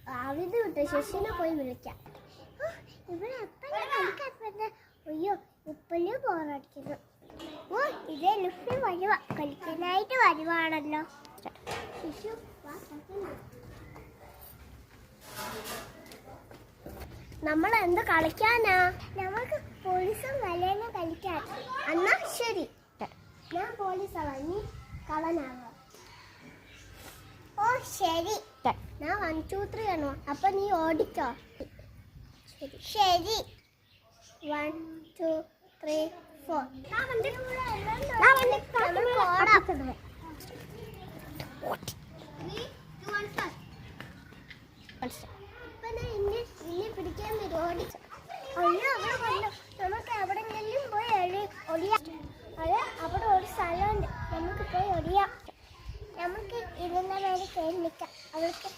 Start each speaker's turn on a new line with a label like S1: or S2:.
S1: ആവിത് വിട്ടു ശശിനെ പോയി വിളിക്കാം. ഇവിടെ എപ്പോഴും കളിക്കാൻ. അയ്യോ ഇപ്പോഴും ബോറടിക്കുന്നു. ഓ ഇതേ ലുഫി വരുവാ, കളിക്കാനായിട്ട് വരുവാണല്ലോ. ശിശു നമ്മൾ എന്ത് കളിക്കാനാ? നമുക്ക് പോലീസും വലയെല്ലാം കളിക്കാൻ. എന്നാ ശരി, ഞാൻ പോലീസാവാ, നീ കളനാവാ. ഓ ശരി, ഞാൻ 1 2 3 ആണോ, അപ്പൊ നീ ഓടിക്കോ. ശരി 1 2 3 4. പിടിക്കാൻ ഓടിച്ചു. നമുക്ക് എവിടെങ്കിലും പോയി ഒടിയാം. അവിടെ ഒരു സ്ഥലമുണ്ട്, നമുക്ക് പോയി ഒടിയാം. നമുക്ക് ഇതിൻ്റെ മേലെ കയറി നിൽക്കാം. അവർക്ക്